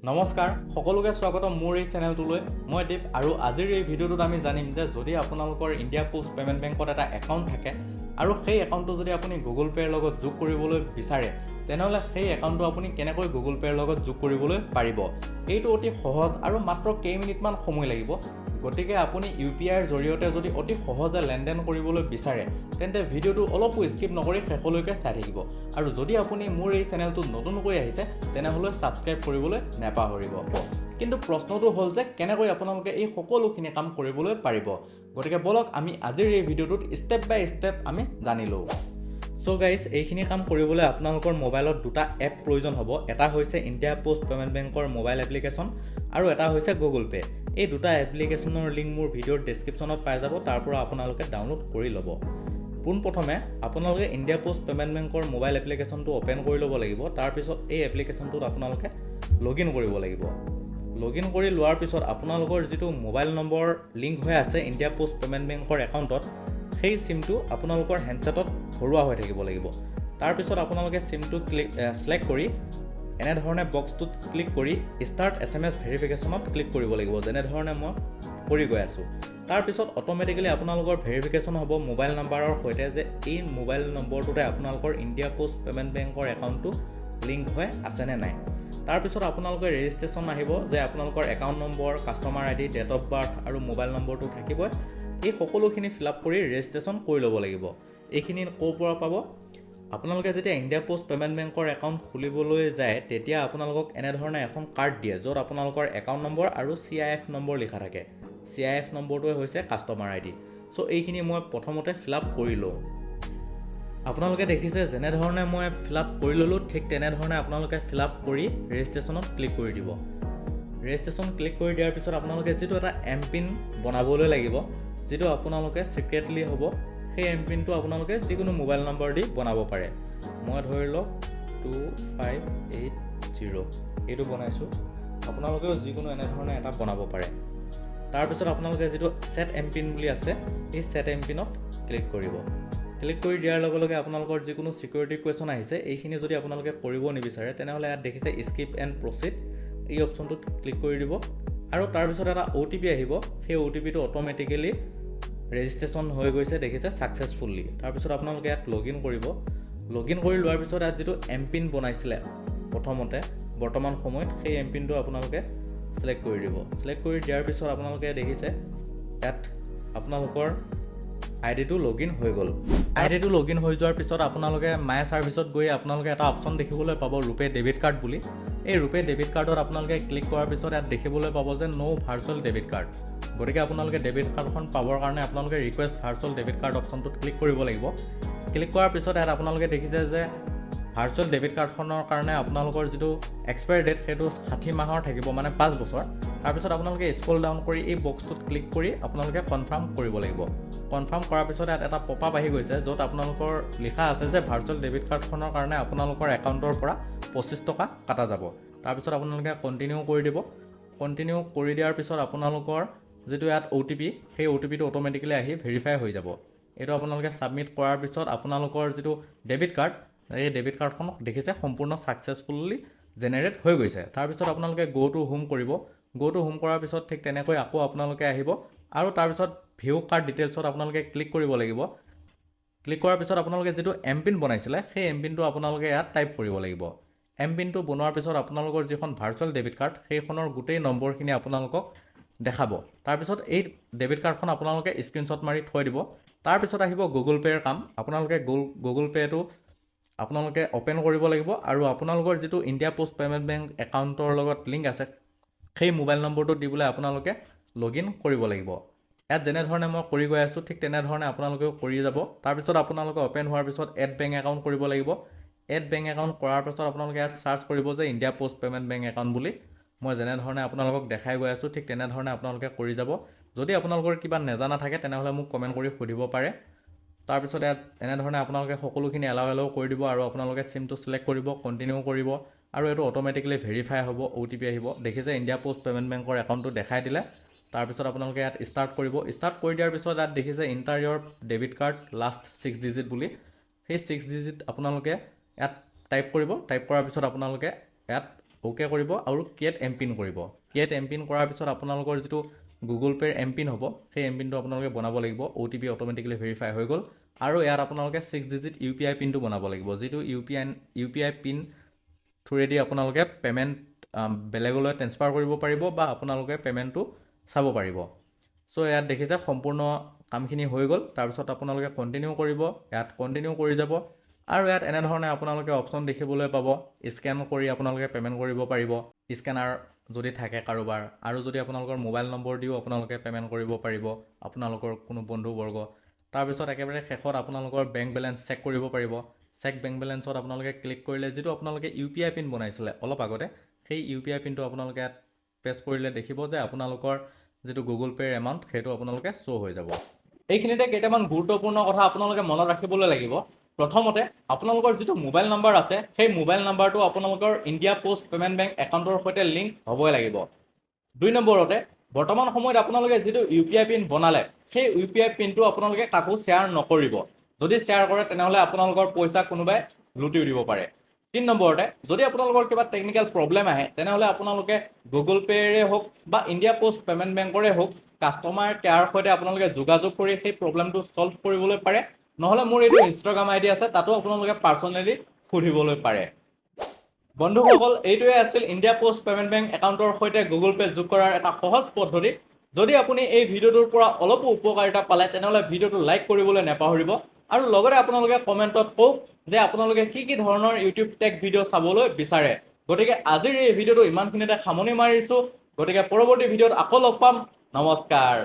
নমস্কাৰ সকলোকে স্বাগতম মোৰ এই চেনেলটোলৈ মই দীপ আৰু আজিৰ এই ভিডিঅ'টোত আমি জানিম যে যদি আপোনালোকৰ ইণ্ডিয়া পোষ্ট পেমেণ্ট বেংকত এটা একাউণ্ট থাকে আৰু সেই একাউণ্টটো যদি আপুনি গুগল পে'ৰ লগত যোগ কৰিবলৈ বিচাৰে তেনেহ'লে সেই একাউণ্টটো আপুনি কেনেকৈ গুগল পে'ৰ লগত যোগ কৰিবলৈ পাৰিব। এইটো অতি সহজ আৰু মাত্ৰ কেইমিনিটমান সময় লাগিব। গতিকে আপুনি UPIৰ জৰিয়তে যদি অতি সহজে লেনদেন কৰিবলৈ বিচাৰে তেন্তে ভিডিঅ'টো অলপো স্কিপ নকৰি শেষলৈকে চাই থাকিব। আৰু যদি আপুনি মোৰ এই চেনেলটোত নতুনকৈ আহিছে তেনেহ'লে ছাবস্ক্ৰাইব কৰিবলৈ নাপাহৰিব। কিন্তু প্ৰশ্নটো হ'ল যে কেনেকৈ আপোনালোকে এই সকলোখিনি কাম কৰিবলৈ পাৰিব। গতিকে বলক আমি আজিৰ এই ভিডিঅ'টোত ষ্টেপ বাই ষ্টেপ আমি জানি লওঁ। চ' গাইজ এইখিনি কাম কৰিবলৈ আপোনালোকৰ মোবাইলত দুটা এপ প্ৰয়োজন হ'ব। এটা হৈছে ইণ্ডিয়া পোষ্ট পেমেণ্ট বেংকৰ মোবাইল এপ্লিকেশ্যন আৰু এটা হৈছে গুগল পে'। এই দুটা এপ্লিকেশ্যনৰ লিংক মোৰ ভিডিঅ'ৰ ডেছক্ৰিপশ্যনত পাই যাব, তাৰ পৰা আপোনালোকে ডাউনলোড কৰি ল'ব। পোনপ্ৰথমে আপোনালোকে ইণ্ডিয়া পোষ্ট পেমেণ্ট বেংকৰ মোবাইল এপ্লিকেশ্যনটো অ'পেন কৰি ল'ব লাগিব। তাৰপিছত এই এপ্লিকেশ্যনটোত আপোনালোকে লগ ইন কৰিব লাগিব। লগ ইন কৰি লোৱাৰ পিছত আপোনালোকৰ যিটো মোবাইল নম্বৰ লিংক হৈ আছে ইণ্ডিয়া পোষ্ট পেমেণ্ট বেংকৰ একাউণ্টত সেই চিমটো আপোনালোকৰ হেণ্ডছেটত ভৰোৱা হৈ থাকিব লাগিব। তাৰপিছত আপোনালোকে চিমটো ছিলেক্ট কৰি এনেধৰণে বক্সটোত ক্লিক কৰি ষ্টাৰ্ট SMS ভেৰিফিকেশ্যনত ক্লিক কৰিব লাগিব, যেনেধৰণে মই কৰি গৈ আছোঁ। তাৰপিছত অট'মেটিকেলি আপোনালোকৰ ভেৰিফিকেশ্যন হ'ব মোবাইল নাম্বাৰৰ সৈতে যে এই মোবাইল নম্বৰটোতে আপোনালোকৰ ইণ্ডিয়া পোষ্ট পেমেণ্ট বেংকৰ একাউণ্টটো লিংক হৈ আছেনে নাই। তাৰপিছত আপোনালোকে ৰেজিষ্ট্ৰেশ্যন আহিব যে আপোনালোকৰ account number, customer ID, date of birth আৰু মোবাইল নম্বৰটো থাকিবই। এই সকলোখিনি ফিল আপ কৰি ৰেজিষ্ট্ৰেশ্যন কৰি ল'ব লাগিব। এইখিনি ক'ৰ পৰা পাব? আপোনালোকে যেতিয়া ইণ্ডিয়া পোষ্ট পেমেণ্ট বেংকৰ একাউণ্ট খুলিবলৈ যায় তেতিয়া আপোনালোকক এনেধৰণে এখন কাৰ্ড দিয়ে য'ত আপোনালোকৰ একাউণ্ট নম্বৰ আৰু CIF নম্বৰ লিখা থাকে। CIF নম্বৰটোৱে হৈছে কাষ্টমাৰ ID। চ' এইখিনি মই প্ৰথমতে ফিল আপ কৰি লওঁ। আপোনালোকে দেখিছে যেনেধৰণে মই ফিল আপ কৰি ল'লোঁ ঠিক তেনেধৰণে আপোনালোকে ফিল আপ কৰি ৰেজিষ্ট্ৰেশ্যনত ক্লিক কৰি দিব। ৰেজিষ্ট্ৰেশ্যন ক্লিক কৰি দিয়াৰ পিছত আপোনালোকে যিটো এটা MPIN বনাবলৈ লাগিব, যিটো আপোনালোকে ছিক্ৰেটলি হ'ব, সেই MPINটো আপোনালোকে যিকোনো মোবাইল নম্বৰ দি বনাব পাৰে। মই ধৰি লওক 2580 এইটো বনাইছোঁ। আপোনালোকেও যিকোনো এনেধৰণে এটা বনাব পাৰে। তাৰপিছত আপোনালোকে যিটো ছেট MPIN বুলি আছে এই ছেট MPINত ক্লিক কৰিব। ক্লিক কৰি দিয়াৰ লগে লগে আপোনালোকৰ যিকোনো ছিকিউৰিটি কুৱেশ্যন আহিছে এইখিনি যদি আপোনালোকে কৰিব নিবিচাৰে তেনেহ'লে ইয়াত দেখিছে স্কিপ এণ্ড প্ৰচিড, এই অপশ্যনটোত ক্লিক কৰি দিব। আৰু তাৰপিছত এটা OTP আহিব, সেই OTPটো অট'মেটিকেলি ৰেজিষ্ট্ৰেশ্যন হৈ গৈছে দেখিছে ছাকচেছফুলি। তাৰপিছত আপোনালোকে ইয়াত লগ ইন কৰিব। লগ ইন কৰি লোৱাৰ পিছত ইয়াত যিটো MPIN বনাইছিলে প্ৰথমতে বৰ্তমান সময়ত সেই MPINটো আপোনালোকে ছিলেক্ট কৰি দিব। ছিলেক্ট কৰি দিয়াৰ পিছত আপোনালোকে দেখিছে ইয়াত আপোনালোকৰ ID-টো লগ ইন হৈ গ'ল। ID-টো লগ ইন হৈ যোৱাৰ পিছত আপোনালোকে মাই ছাৰ্ভিচত গৈ আপোনালোকে এটা অপশ্যন দেখিবলৈ পাব ৰুপে ডেবিট কাৰ্ড বুলি। এই ৰুপে ডেবিট কাৰ্ডত আপোনালোকে ক্লিক কৰাৰ পিছত ইয়াত দেখিবলৈ পাব যে ন' ভাৰ্চুৱেল ডেবিট কাৰ্ড। গতিকে আপোনালোকে ডেবিট কাৰ্ডখন পাবৰ কাৰণে আপোনালোকে ৰিকুৱেষ্ট ভাৰ্চুৱেল ডেবিট কাৰ্ড অপশ্যনটোত ক্লিক কৰিব লাগিব। ক্লিক কৰাৰ পিছত ইয়াত আপোনালোকে দেখিছে যে ভাৰ্চুৱেল ডেবিট কাৰ্ডখনৰ কাৰণে আপোনালোকৰ যিটো এক্সপায়াৰ ডেট সেইটো 60 মাহৰ থাকিব, মানে 5 বছৰ। তাৰপিছত আপোনালোকে স্ক্ৰল ডাউন কৰি এই বক্সটোত ক্লিক কৰি আপোনালোকে কনফাৰ্ম কৰিব লাগিব। কনফাৰ্ম কৰাৰ পিছত ইয়াত এটা পপ আপ আহি গৈছে য'ত আপোনালোকৰ লিখা আছে যে ভাৰ্চুৱেল ডেবিট কাৰ্ডখনৰ কাৰণে আপোনালোকৰ একাউণ্টৰ পৰা 25 টকা কাটা যাব। তাৰপিছত আপোনালোকে কণ্টিনিউ কৰি দিব। কণ্টিনিউ কৰি দিয়াৰ পিছত আপোনালোকৰ যিটো ইয়াত OTP সেই OTPটো অট'মেটিকেলি আহি ভেৰিফাই হৈ যাব। এইটো আপোনালোকে ছাবমিট কৰাৰ পিছত আপোনালোকৰ যিটো ডেবিট কাৰ্ড এই ডেবিট কাৰ্ডখনক দেখিছে সম্পূৰ্ণ ছাকচেছফুলি জেনেৰেট হৈ গৈছে। তাৰপিছত আপোনালোকে গো টু হোম কৰিব। গো টু হোম কৰাৰ পিছত ঠিক তেনেকৈ আকৌ আপোনালোকে আহিব আৰু তাৰপিছত ভিউ কাৰ্ড ডিটেইলছত আপোনালোকে ক্লিক কৰিব লাগিব। ক্লিক কৰাৰ পিছত আপোনালোকে যিটো MPIN বনাইছিলে সেই MPINটো আপোনালোকে ইয়াত টাইপ কৰিব লাগিব। MPINটো বনোৱাৰ পিছত আপোনালোকৰ যিখন ভাৰ্চুৱেল ডেবিট কাৰ্ড সেইখনৰ গোটেই নম্বৰখিনি আপোনালোকক দেখাব। তাৰপিছত এই ডেবিট কাৰ্ডখন আপোনালোকে স্ক্ৰীনশ্বট মাৰি থৈ দিব। তাৰপিছত আহিব গুগল পে'ৰ কাম। আপোনালোকে গুগল পে'টো আপোনালোকে অ'পেন কৰিব লাগিব আৰু আপোনালোকৰ যিটো ইণ্ডিয়া পোষ্ট পেমেণ্ট বেংক একাউণ্টৰ লগত লিংক আছে সেই মোবাইল নম্বৰটো দি পেলাই আপোনালোকে লগ ইন কৰিব লাগিব। ইয়াত যেনেধৰণে মই কৰি গৈ আছোঁ ঠিক তেনেধৰণে আপোনালোকেও কৰি যাব। তাৰপিছত আপোনালোকে অ'পেন হোৱাৰ পিছত এড বেংক একাউণ্ট কৰিব লাগিব। এড বেংক একাউণ্ট কৰাৰ পিছত আপোনালোকে ইয়াত চাৰ্চ কৰিব যে India post payment bank account বুলি। মই যেনেধৰণে আপোনালোকক দেখাই গৈ আছোঁ ঠিক তেনেধৰণে আপোনালোকে কৰি যাব। যদি আপোনালোকৰ কিবা নজনা থাকে তেনেহ'লে মোক কমেণ্ট কৰি সুধিব পাৰে। তাৰপিছত ইয়াত এনেধৰণে আপোনালোকে সকলোখিনি এলাউ কৰি দিব আৰু আপোনালোকে চিমটো ছিলেক্ট কৰিব, কণ্টিনিউ কৰিব আৰু এইটো অট'মেটিকেলি ভেৰিফাই হ'ব, OTP আহিব। দেখিছে ইণ্ডিয়া পোষ্ট পেমেণ্ট বেংকৰ একাউণ্টটো দেখাই দিলে। তাৰপিছত আপোনালোকে ইয়াত ষ্টাৰ্ট কৰিব। ষ্টাৰ্ট কৰি দিয়াৰ পিছত ইয়াত দেখিছে ইণ্টাৰ ইয়ৰ ডেবিট কাৰ্ড লাষ্ট 6 ডিজিট বুলি। সেই 6 ডিজিট আপোনালোকে ইয়াত টাইপ কৰিব। টাইপ কৰাৰ পিছত আপোনালোকে ইয়াত অ'কে কৰিব আৰু ক্ৰিয়েট এমপিন কৰিব। ক্ৰিয়েট এমপিন কৰাৰ পিছত আপোনালোকৰ যিটো গুগল পে'ৰ এমপিন হ'ব, সেই এমপিনটো আপোনালোকে বনাব লাগিব। OTP অট'মেটিকেলি ভেৰিফাই হৈ গ'ল। আৰু ইয়াত আপোনালোকে 6 ডিজিট UPI পিনটো বনাব লাগিব, যিটো UPI পিন থ্ৰুৰেদি আপোনালোকে পে'মেণ্ট বেলেগলৈ ট্ৰেন্সফাৰ কৰিব পাৰিব বা আপোনালোকে পে'মেণ্টটো চাব পাৰিব। চ' ইয়াত দেখিছে সম্পূৰ্ণ কামখিনি হৈ গ'ল। তাৰপিছত আপোনালোকে কণ্টিনিউ কৰিব, ইয়াত কণ্টিনিউ কৰি যাব। আৰু ইয়াত এনেধৰণে আপোনালোকে অপশ্যন দেখিবলৈ পাব, স্কেন কৰি আপোনালোকে পে'মেণ্ট কৰিব পাৰিব, স্কেনাৰ যদি থাকে কাৰোবাৰ, আৰু যদি আপোনালোকৰ মোবাইল নম্বৰ দিও আপোনালোকে পে'মেণ্ট কৰিব পাৰিব আপোনালোকৰ কোনো বন্ধুবৰ্গ। তাৰপিছত একেবাৰে শেষত আপোনালোকৰ বেংক বেলেঞ্চ চেক কৰিব পাৰিব। চেক বেংক বেলেঞ্চত আপোনালোকে ক্লিক কৰিলে যিটো আপোনালোকে UPI পিন বনাইছিলে অলপ আগতে, সেই UPI পিনটো আপোনালোকে ইয়াত প্ৰেছ কৰিলে দেখিব যে আপোনালোকৰ যিটো গুগল পে'ৰ এমাউণ্ট সেইটো আপোনালোকে শ্ব' হৈ যাব। এইখিনিতে কেইটামান গুৰুত্বপূৰ্ণ কথা আপোনালোকে মনত ৰাখিবলৈ লাগিব। প্ৰথমতে আপোনালোকৰ যিটো মোবাইল নাম্বাৰ আছে, সেই মোবাইল নাম্বাৰটো আপোনালোকৰ ইণ্ডিয়া পোষ্ট পে'মেণ্ট বেংক একাউণ্টৰ সৈতে লিংক হ'বই লাগিব। 2 নম্বৰতে বৰ্তমান সময়ত আপোনালোকে যিটো UPI পিন বনালে, সেই UPI পিনটো আপোনালোকে কাকো শ্বেয়াৰ নকৰিব। যদি শ্বেয়াৰ কৰে তেনেহ'লে আপোনালোকৰ পইচা কোনোবাই লুটিও দিব পাৰে। 3 নম্বৰতে যদি আপোনালোকৰ কিবা টেকনিকেল প্ৰব্লেম আহে তেনেহ'লে আপোনালোকে গুগল পে'ৰে হওক বা ইণ্ডিয়া পোষ্ট পে'মেণ্ট বেংকৰে হওক কাষ্টমাৰ কেয়াৰৰ সৈতে আপোনালোকে যোগাযোগ কৰি সেই প্ৰব্লেমটো ছল্ভ কৰিবলৈ পাৰে। নহ'লে মোৰ এইটো ইনষ্টাগ্ৰাম ID আছে, তাতো আপোনালোকে পাৰ্চনেলি সুধিবলৈ পাৰে। বন্ধুসকল, এইটোৱে আছিল ইণ্ডিয়া পোষ্ট পে'মেণ্ট বেংক একাউণ্টৰ সৈতে গুগল পে' যোগ কৰাৰ এটা সহজ পদ্ধতি। যদি আপুনি এই ভিডিঅ'টোৰ পৰা অলপো উপকাৰিতা পালে তেনেহ'লে ভিডিঅ'টো লাইক কৰিবলৈ নাপাহৰিব। আৰু লগতে আপোনালোকে কমেণ্টত কওক যে আপোনালোকে কি কি ধৰণৰ ইউটিউব টেক ভিডিঅ' চাবলৈ বিচাৰে। গতিকে আজিৰ এই ভিডিঅ'টো ইমানখিনিতে সামৰণি মাৰিছোঁ। গতিকে পৰৱৰ্তী ভিডিঅ'ত আকৌ লগ পাম। নমস্কাৰ।